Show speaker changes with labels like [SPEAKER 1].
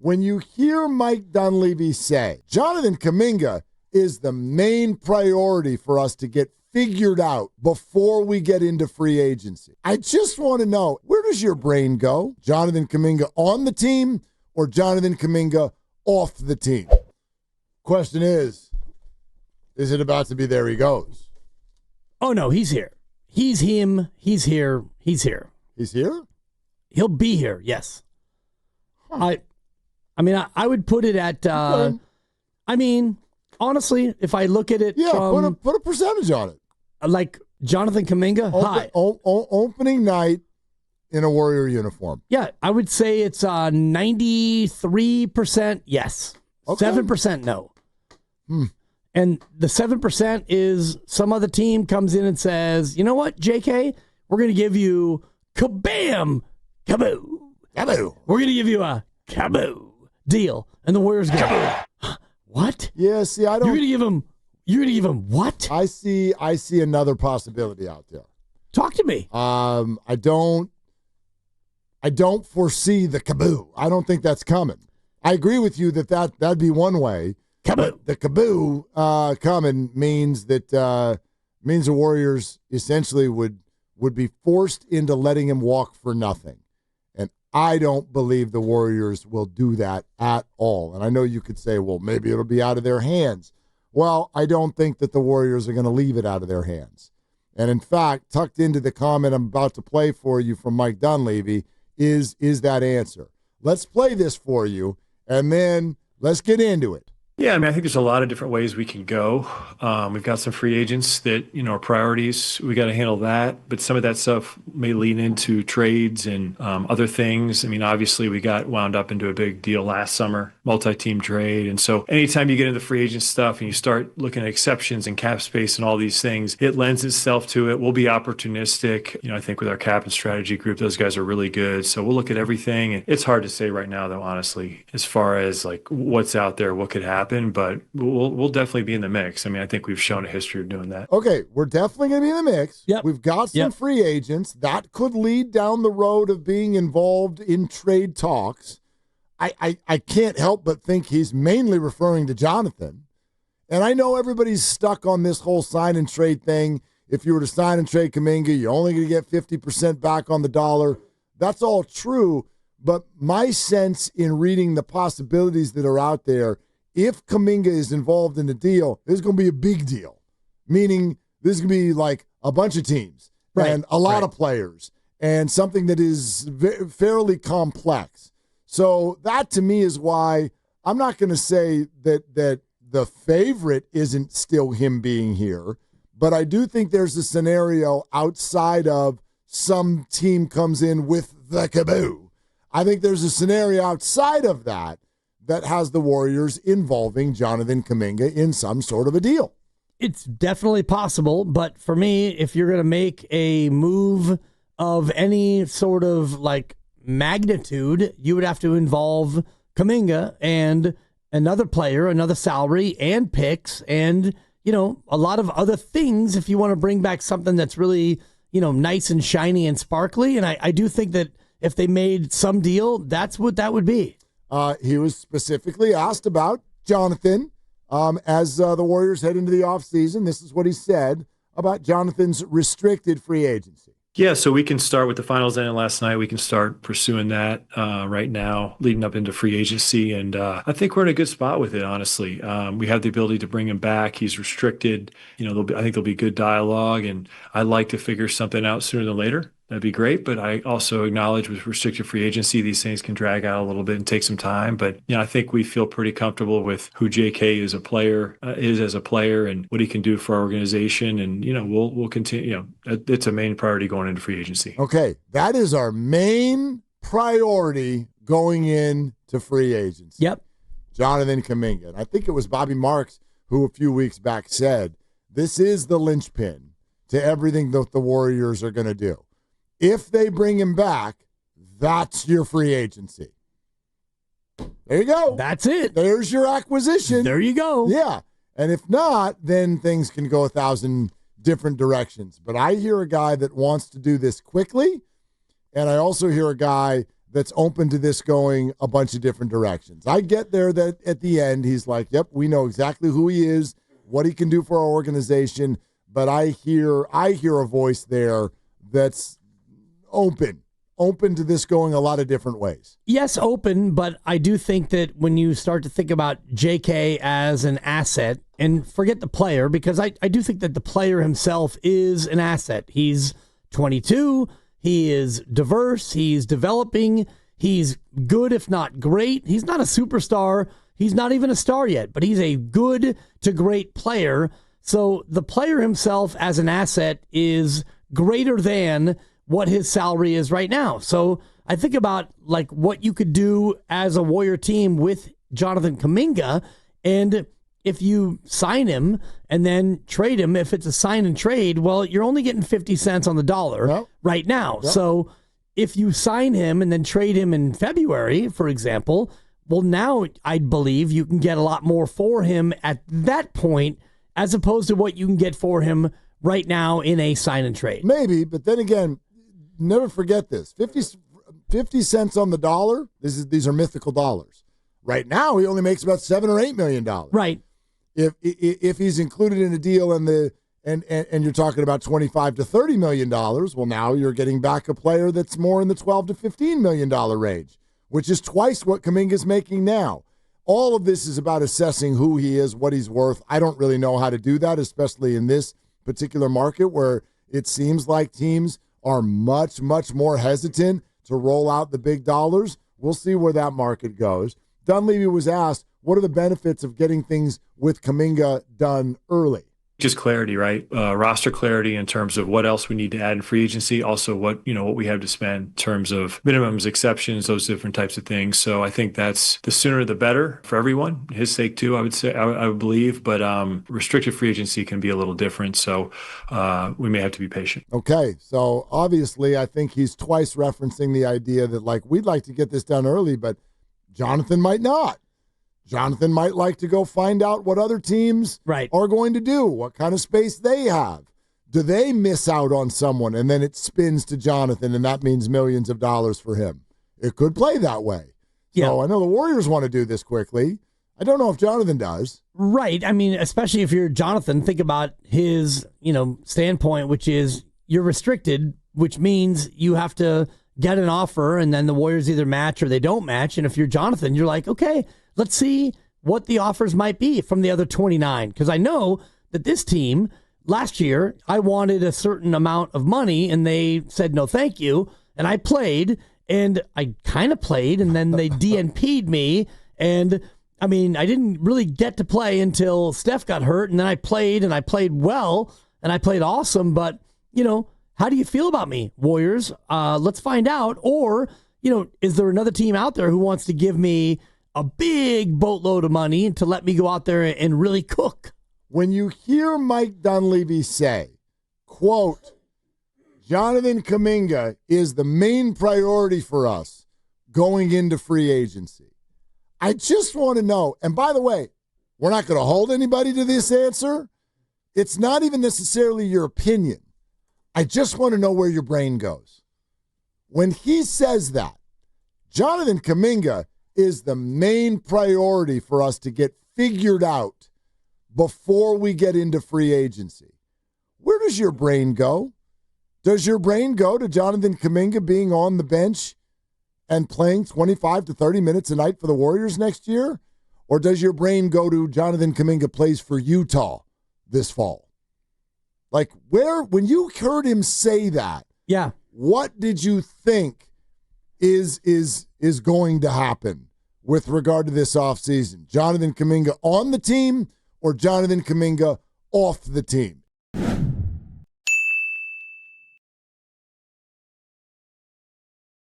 [SPEAKER 1] when you hear Mike Dunleavy say, Jonathan Kuminga is the main priority for us to get figured out before we get into free agency, I just want to know, where does your brain go? Jonathan Kuminga on the team or Jonathan Kuminga off the team? Question is it about to be there he goes?
[SPEAKER 2] Oh, no, he's here. He's him. He's here. He's here.
[SPEAKER 1] He's here?
[SPEAKER 2] He'll be here, yes. Huh. I would put it at, honestly, if I look at it from...
[SPEAKER 1] put a percentage on it.
[SPEAKER 2] Like Jonathan Kuminga,
[SPEAKER 1] opening night in a Warrior uniform.
[SPEAKER 2] Yeah, I would say it's 93% yes. Okay. 7% no. And the 7% is some other team comes in and says, you know what, JK, we're going to give you kabam, kaboo.
[SPEAKER 1] Kaboo.
[SPEAKER 2] We're going to give you a kaboo deal. And the Warriors go, what?
[SPEAKER 1] Yeah, see, I don't...
[SPEAKER 2] You're going to give him what?
[SPEAKER 1] I see another possibility out there.
[SPEAKER 2] Talk to me.
[SPEAKER 1] I don't foresee the kaboo. I don't think that's coming. I agree with you that'd be one way.
[SPEAKER 2] Kaboo.
[SPEAKER 1] The kaboo coming means that the Warriors essentially would be forced into letting him walk for nothing. And I don't believe the Warriors will do that at all. And I know you could say, well, maybe it'll be out of their hands. Well, I don't think that the Warriors are going to leave it out of their hands. And in fact, tucked into the comment I'm about to play for you from Mike Dunleavy is that answer. Let's play this for you, and then let's get into it.
[SPEAKER 3] Yeah, I think there's a lot of different ways we can go. We've got some free agents that, are priorities. We got to handle that. But some of that stuff may lean into trades and other things. Obviously, we got wound up into a big deal last summer, multi-team trade. And so anytime you get into free agent stuff and you start looking at exceptions and cap space and all these things, it lends itself to it. We'll be opportunistic. I think with our cap and strategy group, those guys are really good. So we'll look at everything. And it's hard to say right now, though, honestly, as far as like what's out there, what could happen. But we'll definitely be in the mix. I think we've shown a history of doing that.
[SPEAKER 1] Okay, we're definitely going to be in the mix.
[SPEAKER 2] Yep.
[SPEAKER 1] We've got some free agents. That could lead down the road of being involved in trade talks. I can't help but think he's mainly referring to Jonathan. And I know everybody's stuck on this whole sign and trade thing. If you were to sign and trade Kuminga, you're only going to get 50% back on the dollar. That's all true. But my sense in reading the possibilities that are out there, if Kuminga is involved in the deal, this is going to be a big deal, meaning this is going to be like a bunch of teams and a lot of players and something that is fairly complex. So that to me is why I'm not going to say that the favorite isn't still him being here, but I do think there's a scenario outside of some team comes in with the kaboo. I think there's a scenario outside of that has the Warriors involving Jonathan Kuminga in some sort of a deal.
[SPEAKER 2] It's definitely possible, but for me, if you're going to make a move of any sort of like magnitude, you would have to involve Kuminga and another player, another salary, and picks, and a lot of other things if you want to bring back something that's really nice and shiny and sparkly. And I do think that if they made some deal, that's what that would be.
[SPEAKER 1] He was specifically asked about Jonathan as the Warriors head into the offseason. This is what he said about Jonathan's restricted free agency.
[SPEAKER 3] Yeah, so we can start with the finals ending last night. We can start pursuing that right now, leading up into free agency. And I think we're in a good spot with it, honestly. We have the ability to bring him back. He's restricted. I think there'll be good dialogue. And I'd like to figure something out sooner than later. That'd be great. But I also acknowledge with restricted free agency, these things can drag out a little bit and take some time. But I think we feel pretty comfortable with who JK is as a player and what he can do for our organization. And, we'll continue. It's a main priority going into free agency.
[SPEAKER 1] Okay. That is our main priority going into free agency.
[SPEAKER 2] Yep.
[SPEAKER 1] Jonathan Kuminga. And I think it was Bobby Marks who a few weeks back said, this is the linchpin to everything that the Warriors are going to do. If they bring him back, that's your free agency. There you go.
[SPEAKER 2] That's it.
[SPEAKER 1] There's your acquisition.
[SPEAKER 2] There you go.
[SPEAKER 1] Yeah. And if not, then things can go 1,000 different directions. But I hear a guy that wants to do this quickly, and I also hear a guy that's open to this going a bunch of different directions. I get there that at the end he's like, yep, we know exactly who he is, what he can do for our organization, but I hear a voice there that's open to this going a lot of different ways.
[SPEAKER 2] Yes, open, but I do think that when you start to think about JK as an asset, and forget the player, because I do think that the player himself is an asset. He's 22, he is diverse, he's developing, he's good if not great. He's not a superstar, he's not even a star yet, but he's a good to great player. So the player himself as an asset is greater than what his salary is right now. So I think about like what you could do as a Warrior team with Jonathan Kuminga, and if you sign him and then trade him, if it's a sign and trade, well, you're only getting 50 cents on the dollar right now. Yep. So if you sign him and then trade him in February, for example, well, now I believe you can get a lot more for him at that point as opposed to what you can get for him right now in a sign and trade.
[SPEAKER 1] Maybe, but then again, never forget this. 50 cents on the dollar, these are mythical dollars. Right now, he only makes about $7 or $8 million.
[SPEAKER 2] Right.
[SPEAKER 1] If he's included in a deal and you're talking about $25 to $30 million, well, now you're getting back a player that's more in the $12 to $15 million range, which is twice what Kuminga's making now. All of this is about assessing who he is, what he's worth. I don't really know how to do that, especially in this particular market where it seems like teams are much, much more hesitant to roll out the big dollars. We'll see where that market goes. Dunleavy was asked, what are the benefits of getting things with Kuminga done early?
[SPEAKER 3] Just clarity, right? Roster clarity in terms of what else we need to add in free agency. Also, what we have to spend in terms of minimums, exceptions, those different types of things. So I think that's the sooner the better for everyone. His sake too, I would say, I would believe. But restricted free agency can be a little different. So we may have to be patient.
[SPEAKER 1] Okay, so obviously, I think he's twice referencing the idea that like we'd like to get this done early, but Jonathan might not. Jonathan might like to go find out what other teams are going to do, what kind of space they have. Do they miss out on someone and then it spins to Jonathan and that means millions of dollars for him? It could play that way. Yeah. So I know the Warriors want to do this quickly. I don't know if Jonathan does.
[SPEAKER 2] Right. I mean, especially if you're Jonathan, think about his, standpoint, which is you're restricted, which means you have to get an offer and then the Warriors either match or they don't match. And if you're Jonathan, you're like, okay, let's see what the offers might be from the other 29. Because I know that this team, last year, I wanted a certain amount of money, and they said, no, thank you. And I played, and I kind of played, and then they DNP'd me. And, I mean, I didn't really get to play until Steph got hurt, and then I played, and I played well, and I played awesome. But, how do you feel about me, Warriors? Let's find out. Or, is there another team out there who wants to give me a big boatload of money to let me go out there and really cook?
[SPEAKER 1] When you hear Mike Dunleavy say, quote, Jonathan Kuminga is the main priority for us going into free agency, I just want to know, and by the way, we're not going to hold anybody to this answer. It's not even necessarily your opinion. I just want to know where your brain goes. When he says that, Jonathan Kuminga is the main priority for us to get figured out before we get into free agency. Where does your brain go? Does your brain go to Jonathan Kuminga being on the bench and playing 25 to 30 minutes a night for the Warriors next year? Or does your brain go to Jonathan Kuminga plays for Utah this fall? Like, when you heard him say that, what did you think is going to happen with regard to this offseason? Jonathan Kuminga on the team or Jonathan Kuminga off the team?